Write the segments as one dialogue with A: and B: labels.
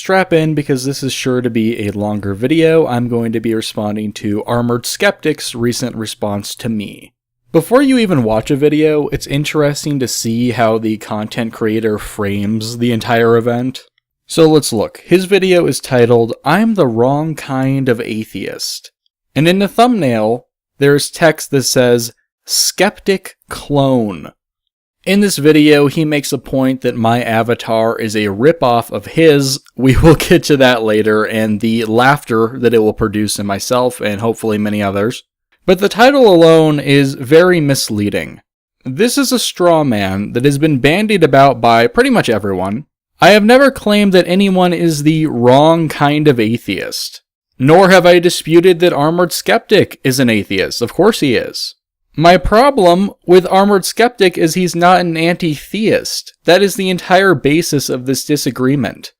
A: strap in because this is sure to be a longer video. I'm going to be responding to Armoured Skeptic's recent response to me. Before you even watch a video, it's interesting to see how the content creator frames the entire event. So let's look. His video is titled, "I'm the Wrong Kind of Atheist." And in the thumbnail, there's text that says, "Skeptic Clone." In this video, he makes a point that my avatar is a ripoff of his. We will get to that later, and the laughter that it will produce in myself and hopefully many others. But the title alone is very misleading. This is a straw man that has been bandied about by pretty much everyone. I have never claimed that anyone is the wrong kind of atheist. Nor have I disputed that Armoured Skeptic is an atheist. Of course he is. My problem with Armoured Skeptic is he's not an anti-theist. That is the entire basis of this disagreement.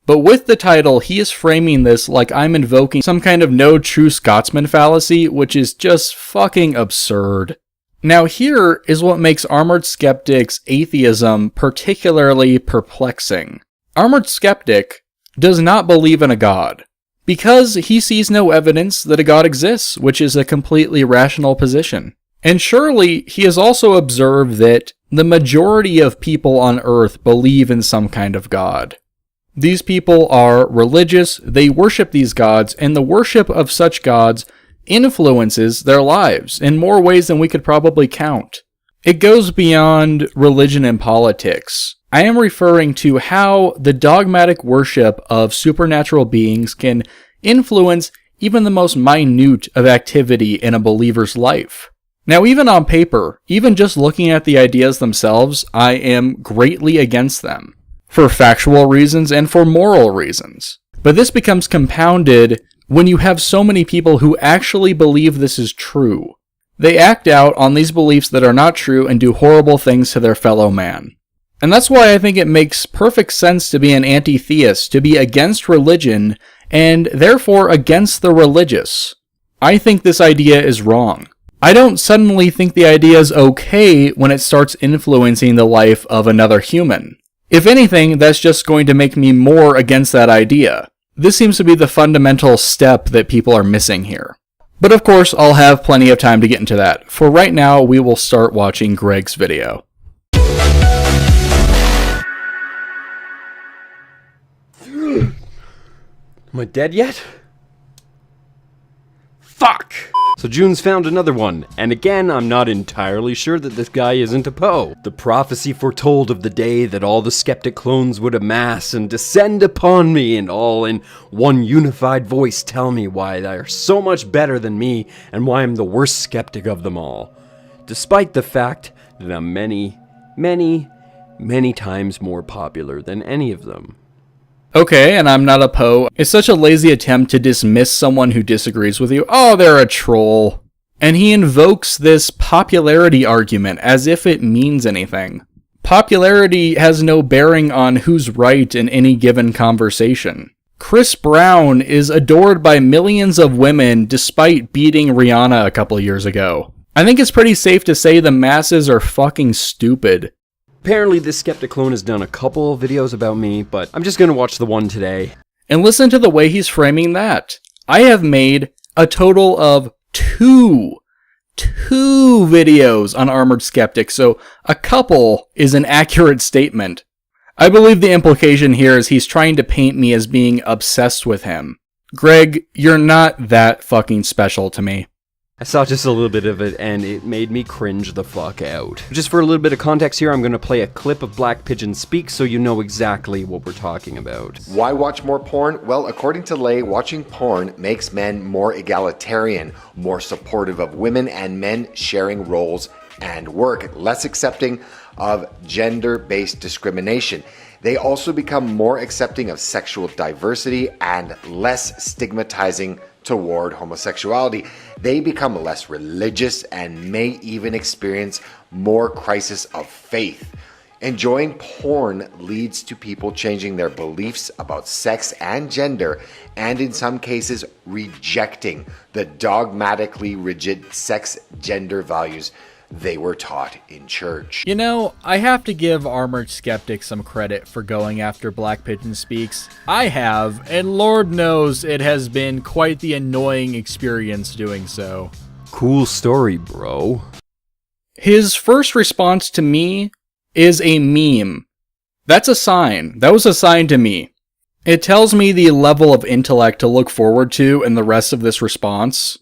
A: But with the title, he is framing this like I'm invoking some kind of no true Scotsman fallacy, which is just fucking absurd. Now here is what makes Armoured Skeptic's atheism particularly perplexing. Armoured Skeptic does not believe in a god, because he sees no evidence that a god exists, which is a completely rational position. And surely he has also observed that the majority of people on Earth believe in some kind of god. These people are religious, they worship these gods, and the worship of such gods influences their lives in more ways than we could probably count. It goes beyond religion and politics. I am referring to how the dogmatic worship of supernatural beings can influence even the most minute of activity in a believer's life. Now, even on paper, even just looking at the ideas themselves, I am greatly against them, for factual reasons and for moral reasons. But this becomes compounded when you have so many people who actually believe this is true. They act out on these beliefs that are not true and do horrible things to their fellow man. And that's why I think it makes perfect sense to be an anti-theist, to be against religion, and therefore against the religious. I think this idea is wrong. I don't suddenly think the idea is okay when it starts influencing the life of another human. If anything, that's just going to make me more against that idea. This seems to be the fundamental step that people are missing here. But of course, I'll have plenty of time to get into that. For right now, we will start watching Greg's video.
B: Am I dead yet? Fuck! So June's found another one, and again, I'm not entirely sure that this guy isn't a Poe. The prophecy foretold of the day that all the skeptic clones would amass and descend upon me, and all in one unified voice tell me why they are so much better than me, and why I'm the worst skeptic of them all. Despite the fact that I'm many times more popular than any of them.
A: Okay, and I'm not a Poe. It's such a lazy attempt to dismiss someone who disagrees with you. Oh, they're a troll. And he invokes this popularity argument as if it means anything. Popularity has no bearing on who's right in any given conversation. Chris Brown is adored by millions of women despite beating Rihanna a couple years ago. I think it's pretty safe to say the masses are fucking stupid.
B: Apparently this skeptic clone has done a couple videos about me, but I'm just gonna watch the one today.
A: And listen to the way he's framing that. I have made a total of two videos on Armoured Skeptic, so a couple is an accurate statement. I believe the implication here is he's trying to paint me as being obsessed with him. Greg, you're not that fucking special to me.
B: I saw just a little bit of it, and it made me cringe the fuck out. Just for a little bit of context here, I'm gonna play a clip of Black Pigeon speak so you know exactly what we're talking about.
C: Why watch more porn? Well, according to Lay, watching porn makes men more egalitarian, more supportive of women and men sharing roles and work, less accepting of gender-based discrimination. They also become more accepting of sexual diversity and less stigmatizing toward homosexuality. They become less religious and may even experience more crisis of faith. Enjoying porn leads to people changing their beliefs about sex and gender, and in some cases rejecting the dogmatically rigid sex gender values they were taught in church.
A: You know, I have to give Armored Skeptic some credit for going after Black Pigeon Speaks. I have, and Lord knows it has been quite the annoying experience doing so.
B: Cool story, bro.
A: His first response to me is a meme. That's a sign. That was a sign to me. It tells me the level of intellect to look forward to in the rest of this response.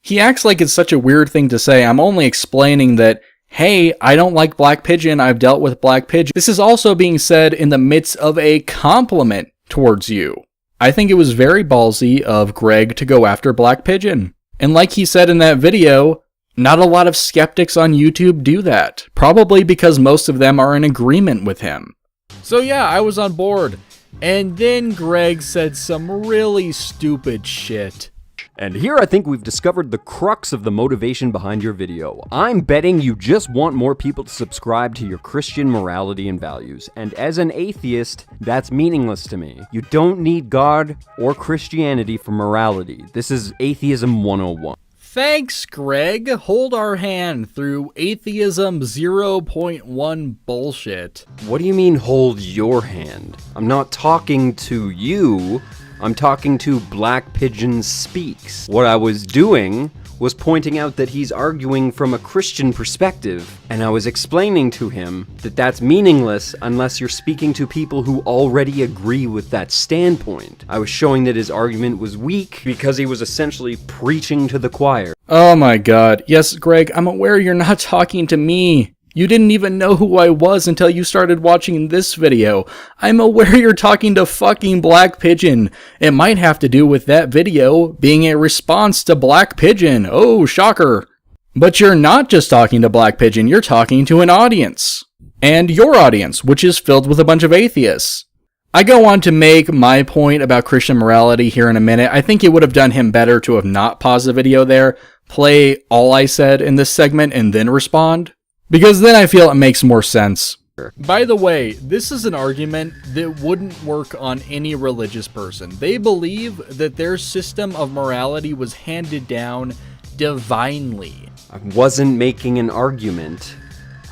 A: He acts like it's such a weird thing to say. I'm only explaining that, hey, I don't like Black Pigeon, I've dealt with Black Pigeon. This is also being said in the midst of a compliment towards you. I think it was very ballsy of Greg to go after Black Pigeon. And like he said in that video, not a lot of skeptics on YouTube do that. Probably because most of them are in agreement with him. So yeah, I was on board. And then Greg said some really stupid shit.
B: And here I think we've discovered the crux of the motivation behind your video. I'm betting you just want more people to subscribe to your Christian morality and values. And as an atheist, that's meaningless to me. You don't need God or Christianity for morality. This is Atheism 101.
A: Thanks, Greg. Hold our hand through Atheism 0.1 bullshit.
B: What do you mean, hold your hand? I'm not talking to you. I'm talking to Black Pigeon Speaks. What I was doing was pointing out that he's arguing from a Christian perspective, and I was explaining to him that that's meaningless unless you're speaking to people who already agree with that standpoint. I was showing that his argument was weak because he was essentially preaching to the choir.
A: Oh my god. Yes, Greg, I'm aware you're not talking to me. You didn't even know who I was until you started watching this video. I'm aware you're talking to fucking Black Pigeon. It might have to do with that video being a response to Black Pigeon. Oh, shocker. But you're not just talking to Black Pigeon, you're talking to an audience. And your audience, which is filled with a bunch of atheists. I go on to make my point about Christian morality here in a minute. I think it would have done him better to have not paused the video there, play all I said in this segment, and then respond. Because then I feel it makes more sense. By the way, this is an argument that wouldn't work on any religious person. They believe that their system of morality was handed down divinely.
B: I wasn't making an argument.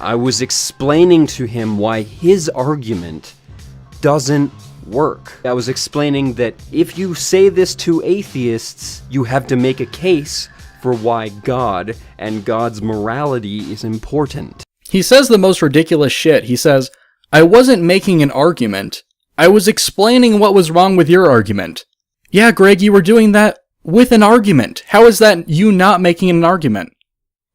B: I was explaining to him why his argument doesn't work. I was explaining that if you say this to atheists, you have to make a case for why God and God's morality is important.
A: He says the most ridiculous shit. He says, I wasn't making an argument. I was explaining what was wrong with your argument. Yeah, Greg, you were doing that with an argument. How is that you not making an argument?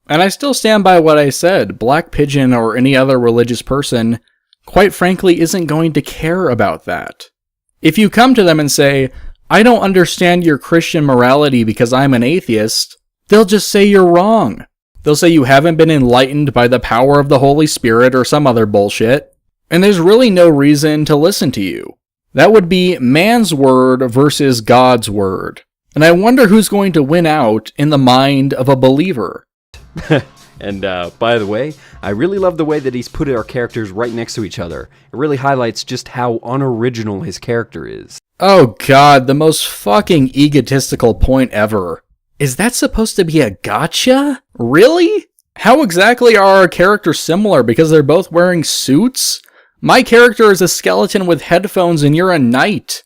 A: And I still stand by what I said. Black Pigeon or any other religious person, quite frankly, isn't going to care about that. If you come to them and say, I don't understand your Christian morality because I'm an atheist, they'll just say you're wrong. They'll say you haven't been enlightened by the power of the Holy Spirit or some other bullshit, and there's really no reason to listen to you. That would be man's word versus God's word. And I wonder who's going to win out in the mind of a believer.
B: And by the way, I really love the way that he's put our characters right next to each other. It really highlights just how unoriginal his character is.
A: Oh god, the most fucking egotistical point ever. Is that supposed to be a gotcha? Really? How exactly are our characters similar because they're both wearing suits? My character is a skeleton with headphones and you're a knight.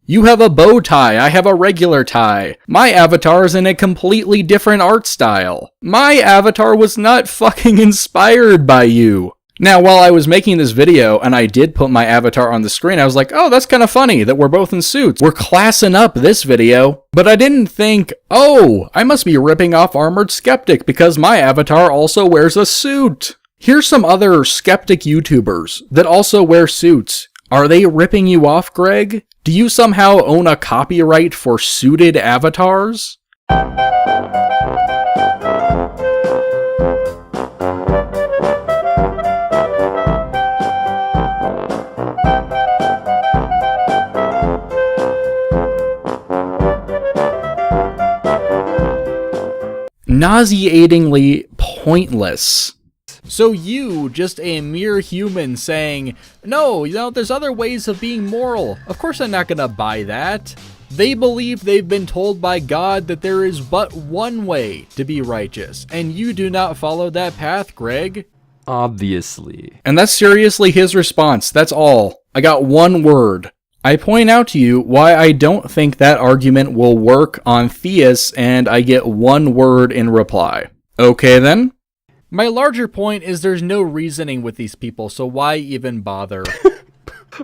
A: You have a bow tie, I have a regular tie. My avatar is in a completely different art style. My avatar was not fucking inspired by you. Now, while I was making this video and I did put my avatar on the screen, I was like, oh, that's kind of funny that we're both in suits. We're classing up this video. But I didn't think, oh, I must be ripping off Armored Skeptic because my avatar also wears a suit. Here's some other skeptic YouTubers that also wear suits. Are they ripping you off, Greg? Do you somehow own a copyright for suited avatars? Nauseatingly pointless. So you, just a mere human saying, no, there's other ways of being moral. Of course I'm not gonna buy that. They believe they've been told by God that there is but one way to be righteous, and you do not follow that path, Greg.
B: Obviously.
A: And that's seriously his response. That's all. I got one word. I point out to you why I don't think that argument will work on theists, and I get one word in reply. Okay then? My larger point is there's no reasoning with these people, so why even bother?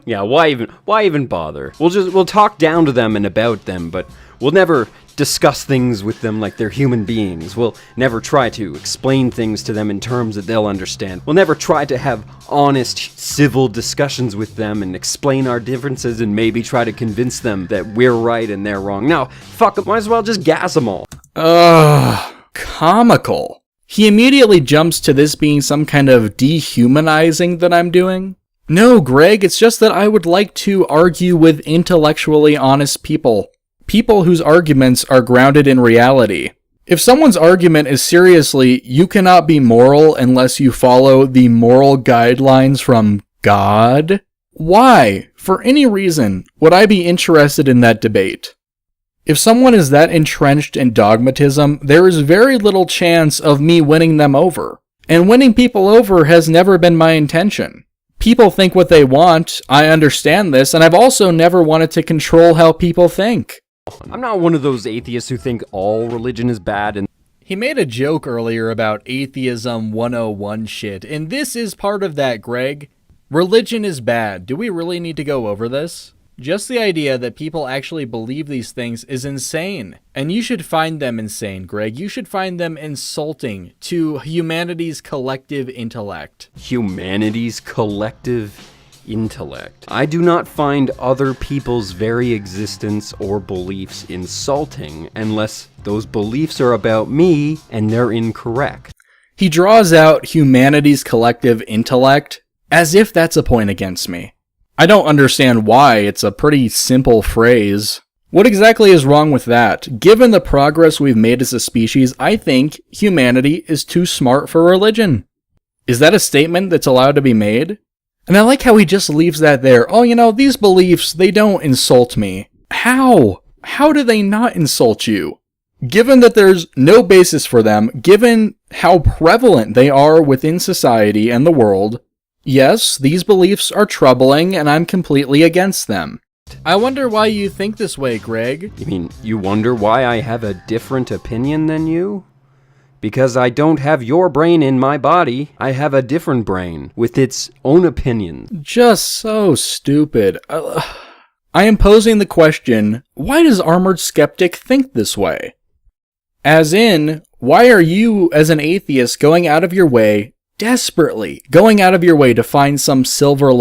B: Yeah, why even bother? We'll talk down to them and about them, but we'll never discuss things with them like they're human beings. We'll never try to explain things to them in terms that they'll understand. We'll never try to have honest, civil discussions with them and explain our differences and maybe try to convince them that we're right and they're wrong. No, fuck it, might as well just gas them all.
A: Comical. He immediately jumps to this being some kind of dehumanizing that I'm doing. No, Greg, it's just that I would like to argue with intellectually honest people. People whose arguments are grounded in reality. If someone's argument is seriously, you cannot be moral unless you follow the moral guidelines from God, why, for any reason, would I be interested in that debate? If someone is that entrenched in dogmatism, there is very little chance of me winning them over. And winning people over has never been my intention. People think what they want, I understand this, and I've also never wanted to control how people think.
B: I'm not one of those atheists who think all religion is bad and...
A: He made a joke earlier about atheism 101 shit, and this is part of that, Greg. Religion is bad. Do we really need to go over this? Just the idea that people actually believe these things is insane. And you should find them insane, Greg. You should find them insulting to humanity's collective intellect.
B: Humanity's collective intellect. I do not find other people's very existence or beliefs insulting unless those beliefs are about me and they're incorrect.
A: He draws out humanity's collective intellect as if that's a point against me. I don't understand why. It's a pretty simple phrase. What exactly is wrong with that? Given the progress we've made as a species, I think humanity is too smart for religion. Is that a statement that's allowed to be made? And I like how he just leaves that there. Oh, these beliefs, they don't insult me. How? How do they not insult you? Given that there's no basis for them, given how prevalent they are within society and the world, yes, these beliefs are troubling and I'm completely against them. I wonder why you think this way, Greg.
B: You mean, you wonder why I have a different opinion than you? Because I don't have your brain in my body. I have a different brain with its own opinions.
A: Just so stupid. I am posing the question, why does Armored Skeptic think this way? As in, why are you, as an atheist, going out of your way, desperately going out of your way to find some silver lining